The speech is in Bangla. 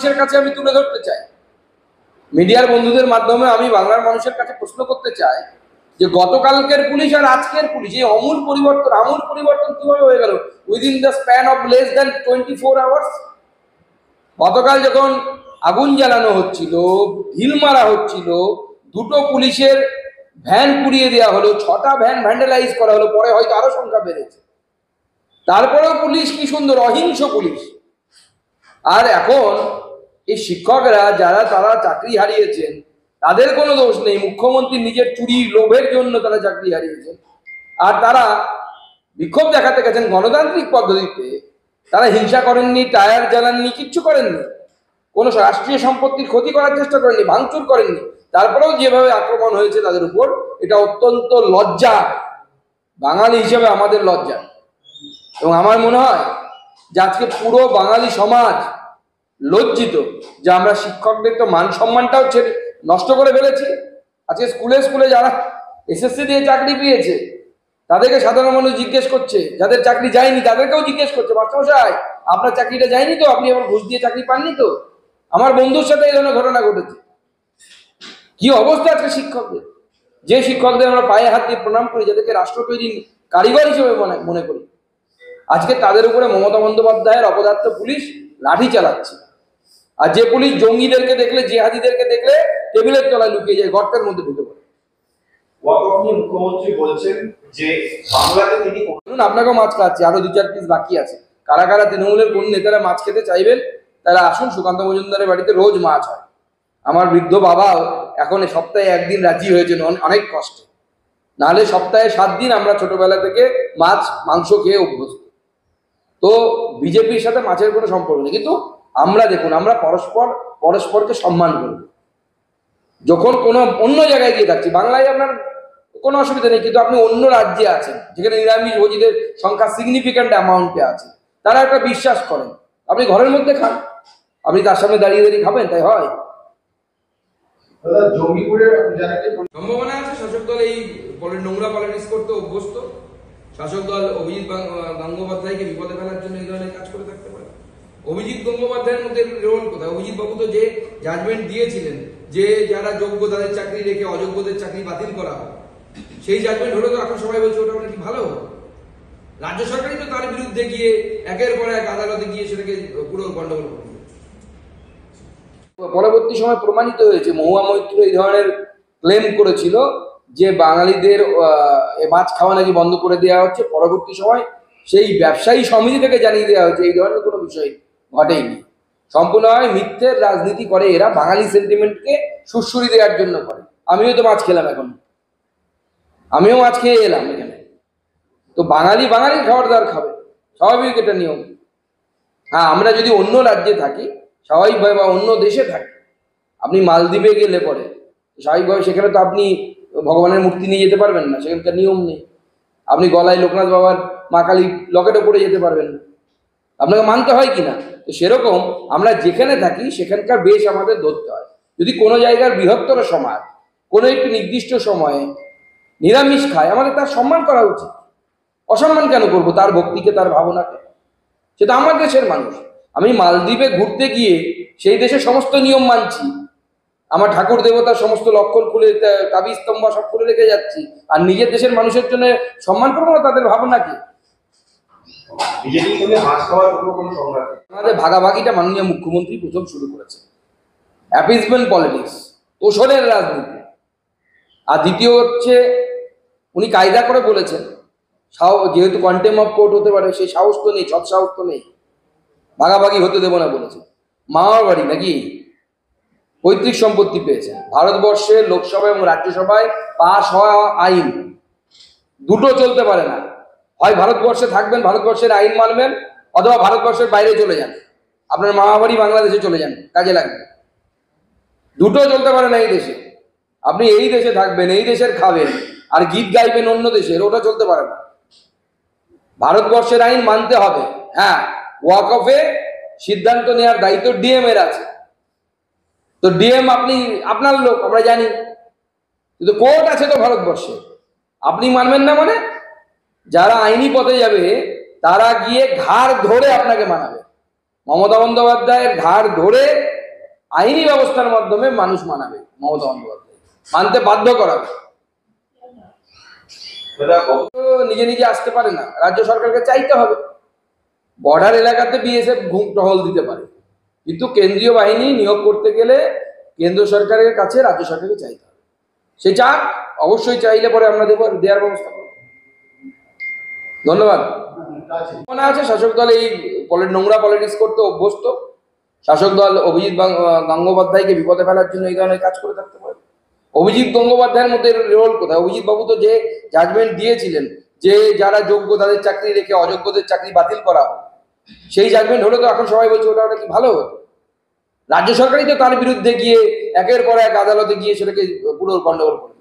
মানুষের কাছে আমি তুলে ধরতে চাই, মিডিয়ার বন্ধুদের মাধ্যমে আমি বাংলার মানুষের কাছে প্রশ্ন করতে চাই যে গতকালকের পুলিশ আর আজকের পুলিশ এই আমূল পরিবর্তন কিভাবে হয়ে গেল within the span of less than 24 hours. গতকাল যখন আগুন জ্বালানো হচ্ছিল, ঢিল মারা হচ্ছিল, দুটো পুলিশের ভ্যান পুড়িয়ে দেওয়া হলো, 6টা ভ্যান ভ্যান্ডালাইজ করা হলো, পরে হয়তো আরো সংখ্যা বেড়েছে, তারপরেও পুলিশ কি সুন্দর অহিংস পুলিশ। আর এখন এই শিক্ষকরা তারা চাকরি হারিয়েছেন, তাদের কোনো দোষ নেই, মুখ্যমন্ত্রী নিজের চুরি লোভের জন্য তারা চাকরি হারিয়েছেন। আর তারা বিক্ষোভ দেখাতে গেছেন গণতান্ত্রিক পদ্ধতিতে, তারা হিংসা করেননি, টায়ার জ্বালাননি, কিচ্ছু করেননি, কোনো রাষ্ট্রীয় সম্পত্তির ক্ষতি করার চেষ্টা করেননি, ভাঙচুর করেননি। তারপরেও যেভাবে আক্রমণ হয়েছে তাদের উপর, এটা অত্যন্ত লজ্জা, বাঙালি হিসেবে আমাদের লজ্জা। এবং আমার মনে হয় যে আজকে পুরো বাঙালি সমাজ লজ্জিত যে আমরা শিক্ষকদের তো মান সম্মানটাও নষ্ট করে ফেলেছি। আজকে স্কুলে যারা এসএসসি দিয়ে চাকরি পেয়েছে তাদেরকে সাধারণ মানুষ জিজ্ঞেস করছে, যাদের চাকরি যায়নি তাদেরকেও জিজ্ঞেস করছে, মাস্টারমশাই আপনার চাকরিটা যায়নি তো, আপনি আবার ঘুষ দিয়ে চাকরি পাননি তো? আমার বন্ধুর সাথে এই ধরনের ঘটনা ঘটেছে। কি অবস্থা আজকে শিক্ষকদের, যে শিক্ষকদের আমরা পায়ে হাত দিয়ে প্রণাম করি, যাদেরকে রাষ্ট্র তৈরি কারিগর হিসেবে মনে করি, আজকে তাদের উপরে মমতা বন্দ্যোপাধ্যায়ের অপদার্থ পুলিশ লাঠি চালাচ্ছে। আর যে পুলিশ জঙ্গিদেরকে দেখলে, জিহাদিদেরকে দেখলে টেবিলের তলায় লুকিয়ে যায়, গর্তের মধ্যে ঢুকে পড়ে। মুখ্যমন্ত্রী বলছেন যে বাংলাতে তিনি আপনাকেও মাছ খাচ্ছে, আরো 2-4 পিস বাকি আছে। কারা কারা তৃণমূলের কোন নেতারা মাছ খেতে চাইবেন তারা আসুন, সুকান্ত মজুমদারের বাড়িতে রোজ মাছ হয়। আমার বৃদ্ধ বাবাও এখন সপ্তাহে 1 দিন রাজি হয়েছেন, অনেক কষ্টে, নাহলে সপ্তাহে 7 দিন আমরা ছোটবেলা থেকে মাছ মাংস খেয়ে অভ্যস্ত। তো বিজেপির সাথে মাছের কোনো সম্পর্ক নেই, কিন্তু আমরা দেখুন, আমরা পরস্পরকে সম্মান করব। যখন কোনো অন্য জায়গায় গিয়ে থাকছি, বাংলায় আপনার কোনো অসুবিধা নেই, কিন্তু আপনি অন্য রাজ্যে আছেন যেখানে নিরামিষ ভোজীদের সংখ্যা সিগনিফিক্যান্ট অ্যামাউন্টে আছে, তারা একটা বিশ্বাস করেন, আপনি ঘরের মধ্যে খান, আপনি তার সামনে দাঁড়িয়ে খাবেন, তাই হয়? সম্ভাবনা আছে শাসক দল এই নোংরা পলিটিক্স করতে অভ্যস্ত, শাসক দল অভিজিৎ গঙ্গোপাধ্যায়কে বিপদে ফেলার জন্য এই ধরনের কাজ করে থাকতে পারে। অভিজিৎ গঙ্গোপাধ্যায়ের মধ্যে রোল কোথায়? অভিজিৎ বাবু তো যে জাজমেন্ট দিয়েছিলেন যে যারা যোগ্য তাদের চাকরি রেখে অযোগ্যদের চাকরি বাতিল করা হয়, সেই জাজমেন্ট হলো তো এখন সবাই বলছে ওটা নাকি ভালো। রাজ্য সরকারই তো তার বিরুদ্ধে গিয়ে একের পর এক আদালতে গিয়ে সেটাকে পুরো গন্ডগোল করে। পরবর্তী সময় প্রমাণিত হয়েছে, মহুয়া মৈত্র এই ধরনের ক্লেম করেছিল যে বাঙালিদের মাছ খাওয়া নাকি বন্ধ করে দেওয়া হচ্ছে। পরবর্তী সময় সেই ব্যবসায়ী সমিতি থেকে জানিয়ে দেওয়া হয়েছে এই ধরনের কোনো বিষয় ঘটেইনি। সম্পূর্ণভাবে মিথ্যের রাজনীতি করে এরা, বাঙালি সেন্টিমেন্টকে সুড়সুড়ি দেওয়ার জন্য করে। আমিও তো মাছ খেলাম, এখন আমিও মাছ খেয়ে এলাম এখানে। তো বাঙালি খাবার দাবার খাবে, স্বাভাবিক, এটা নিয়ম। হ্যাঁ, আমরা যদি অন্য রাজ্যে থাকি স্বাভাবিকভাবে, বা অন্য দেশে থাকি, আপনি মালদ্বীপে গেলে পরে স্বাভাবিকভাবে সেখানে তো আপনি ভগবানের মূর্তি নিয়ে যেতে পারবেন না, সেখানকার নিয়ম নেই। আপনি গলায় লোকনাথ বাবার মা কালী লকেটও পরে যেতে পারবেন না, আপনাকে মানতে হয় কিনা। তো সেরকম আমরা যেখানে থাকি সেখানকার বেশ আমাদের ধরতে হয়। যদি কোনো জায়গার বৃহত্তর সমাজ কোনো একটি নির্দিষ্ট সময়ে নিরামিষ খায়, আমাদের তার সম্মান করা উচিত। অসম্মান কেন করবো তার ভক্তিকে, তার ভাবনাকে? সেটা আমার দেশের মানুষ। আমি মালদ্বীপে ঘুরতে গিয়ে সেই দেশের সমস্ত নিয়ম মানছি, আমার ঠাকুর দেবতার সমস্ত লক্ষণ খুলে, তাবিজ স্তম্ভ সব খুলে রেখে যাচ্ছি, আর নিজের দেশের মানুষের জন্য সম্মান করবো না তাদের ভাবনাকে? আমাদের ভাগাভাগিটা মাননীয় মুখ্যমন্ত্রী প্রথম শুরু করেছে, অ্যাপিজমেন্ট পলিটিক্স, তোষণের রাজনীতি। আর দ্বিতীয় হচ্ছে, উনি কায়দা করে বলেছেন যেহেতু কন্টেম অফ কোর্ট হতে পারে, সেই সাহস তো নেই, সৎসাহস তো নেই, ভাগাভাগি হতে দেবো না বলেছে। মামার বাড়ি নাকি পৈতৃক সম্পত্তি পেয়েছেন। ভারতবর্ষের লোকসভা এবং রাজ্যসভায় পাশ হওয়া আইন দুটো চলতে পারে না, হয় ভারতবর্ষে থাকবেন, ভারতবর্ষের আইন মানবেন, অথবা ভারতবর্ষের বাইরে চলে যান, আপনার মামা বাড়ি বাংলাদেশে চলে যান, কাজে লাগবে। দুটো চলতে পারে না এই দেশে। আপনি এই দেশে থাকবেন, এই দেশের খাবেন, আর গীত গাইবেন অন্য দেশের, ওটা চলতে পারে না। ভারতবর্ষের আইন মানতে হবে। হ্যাঁ, ওয়াকফে সিদ্ধান্ত নেওয়ার দায়িত্ব ডিএম এর আছে, তো ডিএম আপনি আপনার লোক আমরা জানি, কিন্তু কোর্ট আছে তো ভারতবর্ষে, আপনি মানবেন না মানে? যারা আইনি পথে যাবে তারা গিয়ে ঘাড় ধরে আপনাকে মানাবে, মমতা বন্দ্যোপাধ্যায়ের ঘাড় ধরে আইনি ব্যবস্থার মাধ্যমে মানুষ মানাবে, মমতা বন্দ্যোপাধ্যায় মানতে বাধ্য করাবে। দাদা, নিজে নিজে আসতে পারে না, রাজ্য সরকারকে চাইতে হবে। বর্ডার এলাকাতে বিএসএফ টহল দিতে পারে, কিন্তু কেন্দ্রীয় বাহিনী নিয়োগ করতে গেলে কেন্দ্র সরকারের কাছে রাজ্য সরকারকে চাইতে হবে। সে চাক, অবশ্যই চাইলে পরে আমরা দেওয়ার ব্যবস্থা করব। ধন্যবাদ। মনে আছে শাসক দল এই নোংরা পলিটিক্স করতে অভ্যস্ত। শাসক দল অভিজিৎ গঙ্গোপাধ্যায়কে বিপদে ফেলার জন্য এই ধরনের কাজ করে থাকতে পারে। অভিজিৎ গঙ্গোপাধ্যায়ের মধ্যে রোল কোথায়? অভিজিৎ বাবু তো যে জাজমেন্ট দিয়েছিলেন যে যারা যোগ্য তাদের চাকরি রেখে অযোগ্যদের চাকরি বাতিল করা হয়, সেই জাজমেন্ট হলে তো এখন সবাই বলছে ওটা কি ভালো হতো। রাজ্য সরকারই তো তার বিরুদ্ধে গিয়ে একের পর এক আদালতে গিয়ে সেটাকে পুরো গন্ডগোল করে।